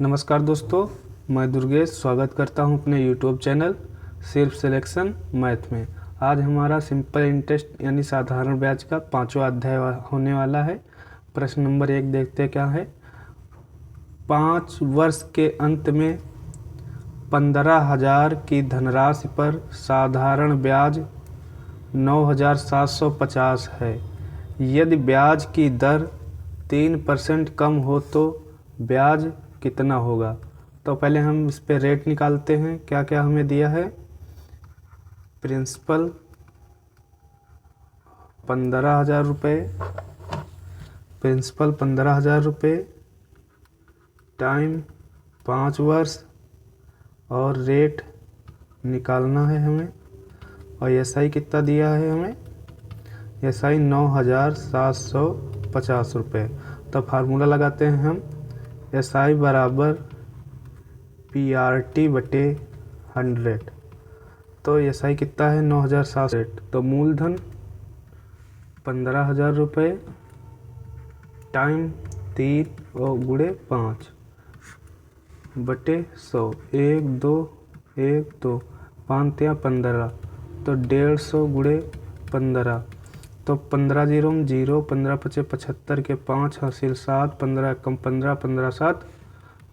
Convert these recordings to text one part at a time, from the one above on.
नमस्कार दोस्तों, मैं दुर्गेश स्वागत करता हूं अपने YouTube चैनल सिर्फ सिलेक्शन मैथ में। आज हमारा सिंपल इंटरेस्ट यानी साधारण ब्याज का 5वां अध्याय होने वाला है। प्रश्न नंबर 1 देखते हैं क्या है। 5 वर्ष के अंत में 15,000 की धनराशि पर साधारण ब्याज 9,750 है। यदि ब्याज की दर 3% कम हो तो ब्याज कितना होगा। तो पहले हम इस पे रेट निकालते हैं। क्या क्या हमें दिया है। प्रिंसिपल 15,000 रुपये, प्रिंसिपल 15,000 रुपये, टाइम 5 वर्ष और रेट निकालना है हमें। और एसआई कितना दिया है हमें। एसआई 9,750 रुपये। तो फार्मूला लगाते हैं हम। एसआई बराबर PRT बटे 100। तो एसआई कितना है 9,700। तो मूलधन 15,000 रुपये, टाइम 3 और गुणे 5 बटे 100। 1 2 1 2 5 या 15। तो 150 गुणे 15। तो 15 0 0, 15 5 75 के 5 हासिल 7, 15 कम 15, 15 7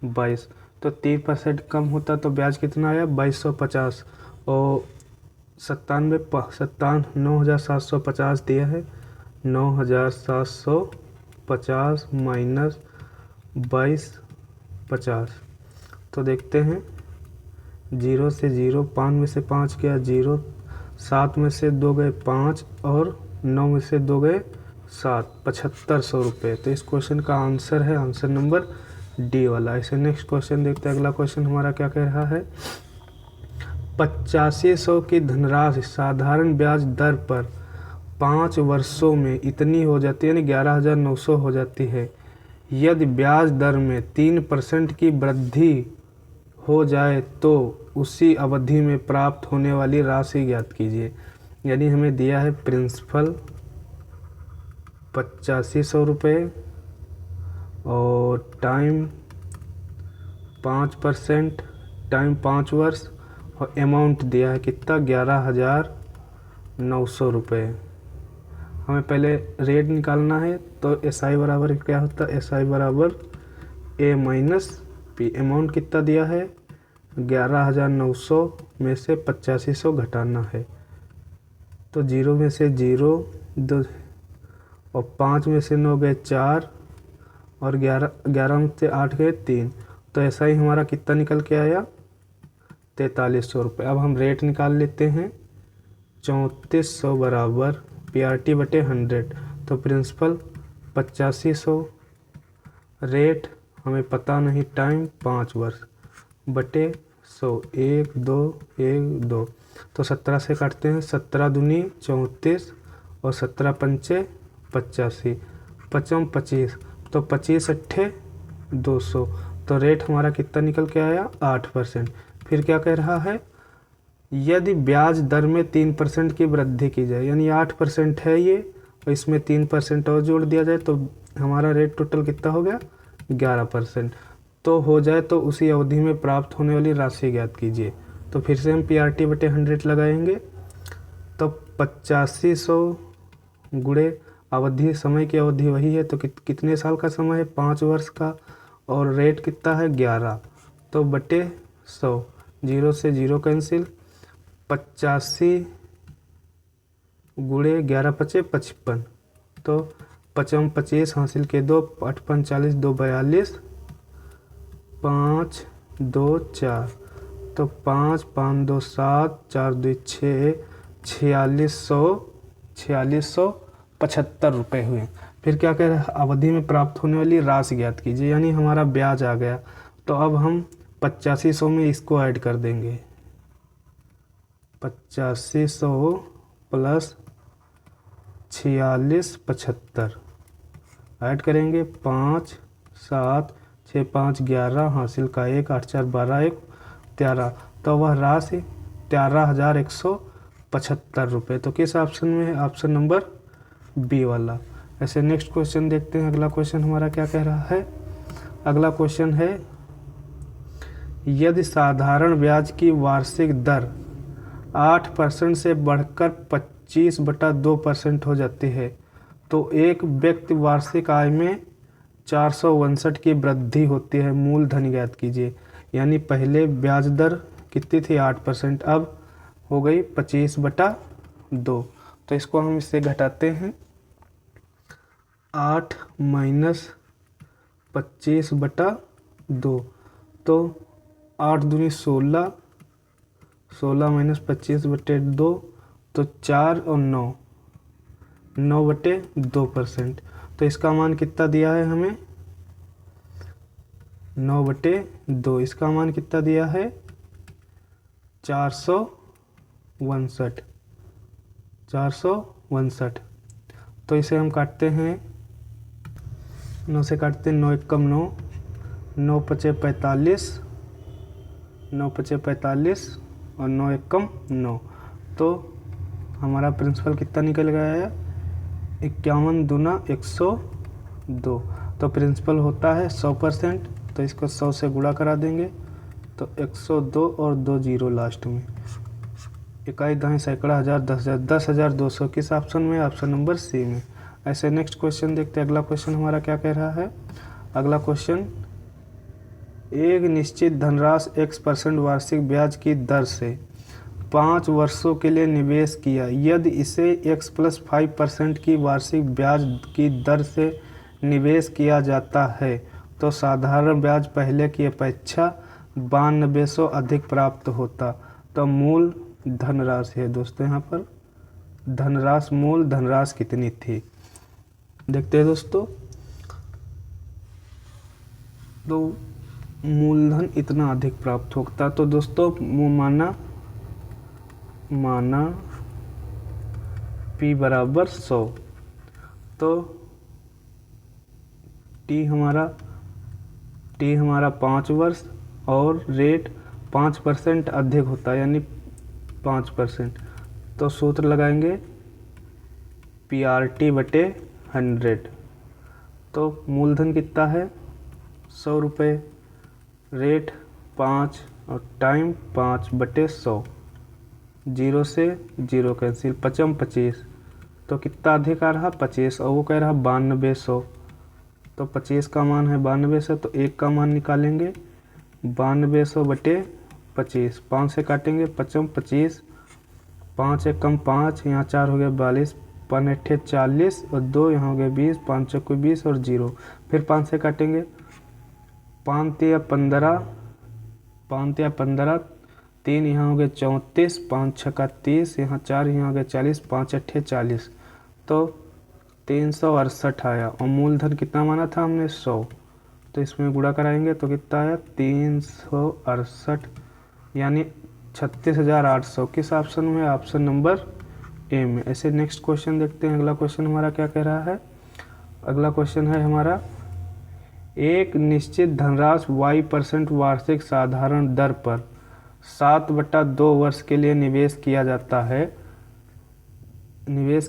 22। तो 3% कम होता तो ब्याज कितना आया 2250। और 9,750 दिया है। 9,750 माइनस 2250। तो देखते हैं 0 से 0, 5 में से 5 गया 0, 7 में से 2 गए 5 और 9 में से 2 गए 7, 7,500 रुपये। तो इस क्वेश्चन का आंसर है आंसर नंबर डी वाला। ऐसे नेक्स्ट क्वेश्चन देखते हैं। अगला क्वेश्चन हमारा क्या कह रहा है। 8500 की धनराशि साधारण ब्याज दर पर 5 वर्षों में इतनी हो जाती है, यानी 11,900 हो जाती है। यदि ब्याज दर में 3% की वृद्धि हो जाए तो उसी अवधि में प्राप्त होने वाली राशि ज्ञात कीजिए। यानी हमें दिया है प्रिंसिपल 8500 रुपये और टाइम 5%, टाइम 5 वर्ष और अमाउंट दिया है कितना 11,900 रुपये। हमें पहले रेट निकालना है। तो एसआई बराबर क्या होता है। एसआई बराबर ए माइनस पी। अमाउंट कितना दिया है 11,900 में से 8500 घटाना है। तो 0 में से 0 2 और 5 में से 9 गए 4 और 11 में से 8 गए 3। तो ऐसा ही हमारा कितना निकल के आया 4300 रुपये। अब हम रेट निकाल लेते हैं। 3400 बराबर PRT बटे 100। तो प्रिंसिपल 8500, रेट हमें पता नहीं, टाइम 5 वर्ष बटे 100। 1 2 1 2। तो 17 से काटते हैं। 17 दूनी 34 और 17 पंचे 85, 55 25। तो 25 अट्ठे 200। तो रेट हमारा कितना निकल के आया 8%। फिर क्या कह रहा है। यदि ब्याज दर में 3% की वृद्धि की जाए, यानी 8% है ये और इसमें 3% और जोड़ दिया जाए तो हमारा रेट टोटल कितना हो गया 11%। तो हो जाए तो उसी अवधि में प्राप्त होने वाली राशि ज्ञात कीजिए। तो फिर से हम PRT बटे 100 लगाएंगे। तो 8500 गुणे अवधि, समय की अवधि वही है तो कितने साल का समय है 5 वर्ष का। और रेट कितना है 11। तो बटे 100, 0 से 0 कैंसिल। 85 गुणे 11 पचे 55। तो 55 25 हासिल के 2, 8 45 2 42 5 2 4। तो 5 5 2 7 4 2 6, 4675 रुपये हुए। फिर क्या कह रहे हैं अवधि में प्राप्त होने वाली राशि ज्ञात कीजिए, यानी हमारा ब्याज आ गया। तो अब हम 8500 में इसको ऐड कर देंगे। 8500 प्लस 4675 ऐड करेंगे। 5 7 6 5 11 हासिल का 1 8 4 12 1 13। तो वह राशि 13,175 रुपये। तो किस ऑप्शन में है। ऑप्शन नंबर बी वाला। ऐसे नेक्स्ट क्वेश्चन देखते हैं। अगला क्वेश्चन हमारा क्या कह रहा है। अगला क्वेश्चन है यदि साधारण ब्याज की वार्षिक दर 8% से बढ़कर 25/2% हो जाती है तो एक व्यक्ति वार्षिक आय में 459 की वृद्धि होती है। मूलधन ज्ञात कीजिए। यानी पहले ब्याज दर कितनी थी 8%, अब हो गई 25/2। तो इसको हम इससे घटाते हैं 8 माइनस 25/2 तो 8 दूनी 16, 16 माइनस 25/2 तो 4 और 9, 9/2%। तो इसका मान कितना दिया है हमें 9/2। इसका मान कितना दिया है 459। तो इसे हम काटते हैं 9 से काटते हैं 9 एकम 9, 9 पचे 45, 9 पचे 45 और 9 एकम 9। तो हमारा प्रिंसिपल कितना निकल गया है 51 दूना 102। तो प्रिंसिपल होता है 100%। तो इसको 100 से गुणा करा देंगे तो 102 और 2 जीरो लास्ट में। इकाई, दहाई, सैकड़ा, हजार, 10,000, 10,200 किस ऑप्शन में, ऑप्शन नंबर सी में। ऐसे नेक्स्ट क्वेश्चन देखते हैं। अगला क्वेश्चन हमारा क्या कह रहा है। अगला क्वेश्चन, एक निश्चित धनराशि x% वार्षिक ब्याज की दर से 5 वर्षों के लिए निवेश किया। यदि इसे x + 5% की वार्षिक ब्याज की दर से निवेश किया जाता है तो साधारण ब्याज पहले की अपेक्षा 9200 अधिक प्राप्त होता। तो मूल धनराशि है दोस्तों, यहाँ पर धनराशि, मूल धनराशि कितनी थी देखते हैं दोस्तों। तो मूलधन इतना अधिक प्राप्त होता। तो दोस्तों माना P बराबर 100 तो T हमारा 5 वर्ष और रेट 5% अधिक होता है यानी 5%। तो सूत्र लगाएंगे PRT/100। तो मूलधन कितना है 100 रुपये, रेट 5 और टाइम 5/100। 0 से 0 कैंसिल, 25। तो कितना अधिक आ रहा 25 और वो कह रहा 9200। तो 25 का मान है 9200 तो 1 का मान निकालेंगे 9200/25। 5 से काटेंगे 25, 5 एकम 5, यहाँ 4 हो गया 42, 5 8 40 और 2 यहाँ हो गया 20, 5 चौके 20 और 0। फिर 5 से काटेंगे 5 तिया 15, 5 तिया 15, 3 यहाँ हो गया 34, 5 छक्का 30, यहाँ 4 यहाँ हो गया 40, 5 8 40। तो 368 आया और मूलधन कितना माना था हमने 100। तो इसमें गुणा कराएंगे तो कितना आया 368 यानी 36,800 किस ऑप्शन में, ऑप्शन नंबर ए में। ऐसे नेक्स्ट क्वेश्चन देखते हैं। अगला क्वेश्चन हमारा क्या कह रहा है। अगला क्वेश्चन है हमारा, एक निश्चित धनराशि y% वार्षिक साधारण दर पर 7/2 वर्ष के लिए निवेश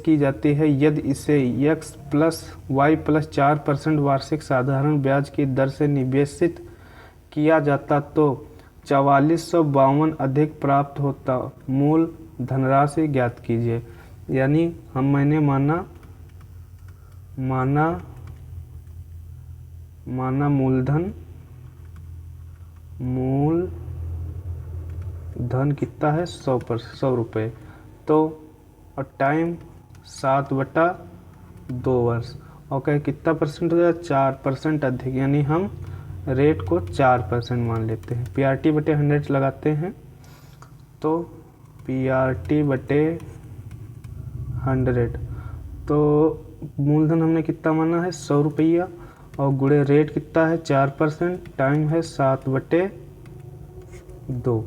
की जाती है। यदि इसे x + y + 4% वार्षिक साधारण ब्याज की दर से निवेशित किया जाता तो 4452 अधिक प्राप्त होता। मूल धनराशि ज्ञात कीजिए। यानी मैंने माना मूलधन कितना है 100 रुपये। तो और टाइम 7/2 वर्ष और कहे कितना परसेंट हो जाए 4% अधिक, यानी हम रेट को 4% मान लेते हैं। PRT/100 लगाते हैं तो PRT/100 तो मूलधन हमने कितना माना है 100 रुपया और गुणे रेट कितना है 4%, टाइम है 7/2।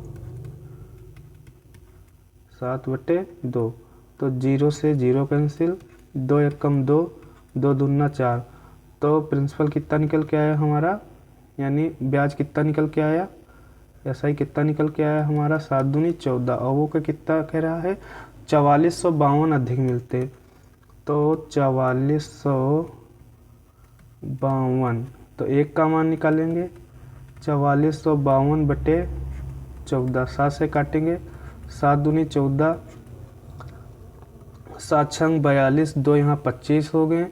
तो 0 से 0 कैंसिल, 2 एकम 2, 2 दूना 4। तो प्रिंसिपल कितना निकल के आया हमारा, यानी ब्याज कितना निकल के आया, SI कितना निकल के आया हमारा 7 दूनी 14 और वो का कितना कह रहा है 4452 अधिक मिलते। तो 4452 तो 1 का मान निकालेंगे 4452 बटे 14, 7 से काटेंगे, 7 दूनी 14, 7 छंग 42, 2 यहाँ 25 हो गए,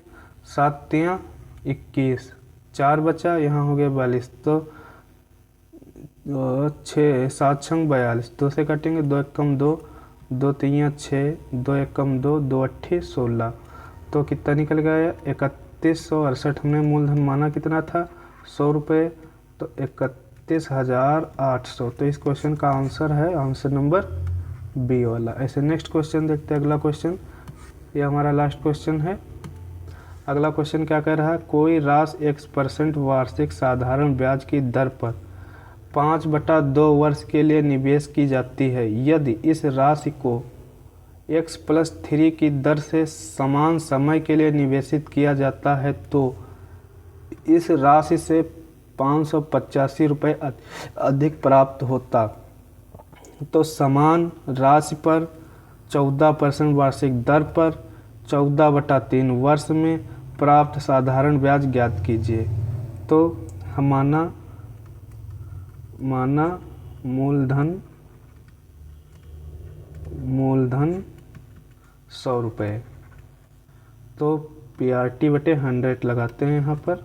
7 तियाँ 21, 4 बचा, यहाँ हो गया 42, तो 6, 7 छंग 42, 2 से काटेंगे, 2 एकम 2, 2 तियाँ 6, 2 एकम 2, 2 अट्ठी 16, तो कितना निकल गया 3168। हमने मूलधन माना कितना था 100 रुपये, तो 31,800। तो इस क्वेश्चन का आंसर है आंसर नंबर बी वाला। ऐसे नेक्स्ट क्वेश्चन देखते हैं। अगला क्वेश्चन, ये हमारा लास्ट क्वेश्चन है। अगला क्वेश्चन क्या कह रहा है, कोई राशि x% वार्षिक साधारण ब्याज की दर पर 5/2 वर्ष के लिए निवेश की जाती है। यदि इस राशि को x+3 की दर से समान समय के लिए निवेशित किया जाता है तो इस राशि से 585 रुपये अधिक प्राप्त होता। तो समान राशि पर 14% वार्षिक दर पर 14/3 वर्ष में प्राप्त साधारण ब्याज ज्ञात कीजिए। तो हम माना मूलधन 100 रुपये, तो PRT/100 लगाते हैं यहाँ पर।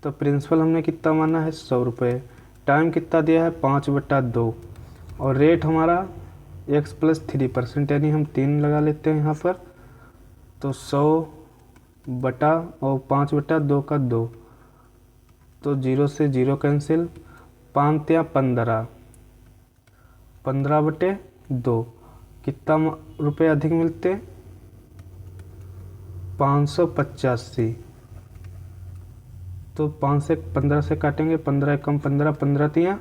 तो प्रिंसिपल हमने कितना माना है 100 रुपये, टाइम कितना दिया है 5/2, और रेट हमारा x+3% यानी हम 3 लगा लेते हैं यहाँ पर। तो 100 बटा और 5/2 का 2, तो 0 से 0 कैंसिल, 5 या 15, 15/2, कितना रुपये अधिक मिलते 585। तो 5 से 15 से काटेंगे, 15 एकम 15, 15 तियाँ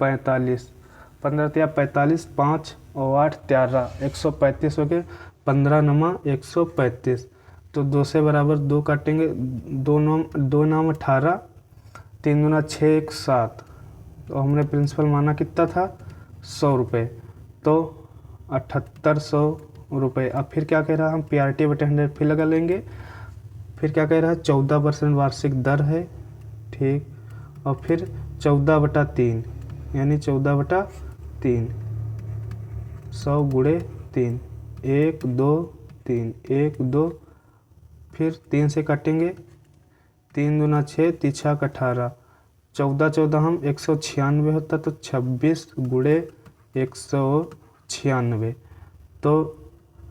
45, 15 तियाँ 45, 5 और 8 13, 135 हो गए, 15 नमा 135। तो 2 से बराबर 2 काटेंगे, 2 नाम 18, 3 दूना 6, 1 7। तो हमने प्रिंसिपल माना कितना था 100 रुपये, तो 7800 रुपये। अब फिर क्या कह रहा है, हम PRT/100 फिर लगा लेंगे। फिर क्या कह रहा है 14% वार्षिक दर है, ठीक, और फिर 14/3 यानी 14/3, 100 गुणे 3, 1 2 3, 1 2, फिर 3 से काटेंगे, 3 दूना 6, 3 छक 18, 14 14 हम 196 होता, तो 26 गुणे 196, तो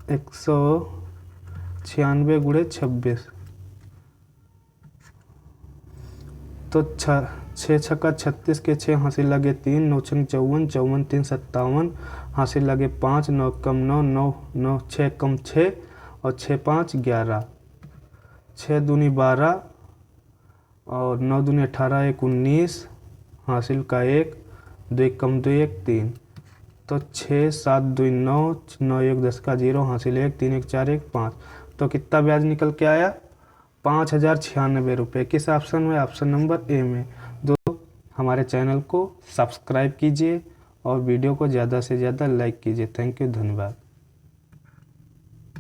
196 गुणे 26, तो 6 छक्का 36 के 6 हासिल लगे 3, 9 छंग 54, 54 3 57, हासिल लगे 5, 9 कम 9, 9 9 6 कम 6 और 6 5 11, 6 दूनी 12 और 9 दूनी 18, 1 19, हासिल का 1, 2 कम 2 1 3, तो 6 7 2 9, 9 1 10 का 0, हासिल 1, 3 1 4 1 5। तो कितना ब्याज निकल के आया 5096 रुपये। किस ऑप्शन में, ऑप्शन नंबर ए में। दोस्तों हमारे चैनल को सब्सक्राइब कीजिए और वीडियो को ज़्यादा से ज़्यादा लाइक कीजिए। थैंक यू, धन्यवाद।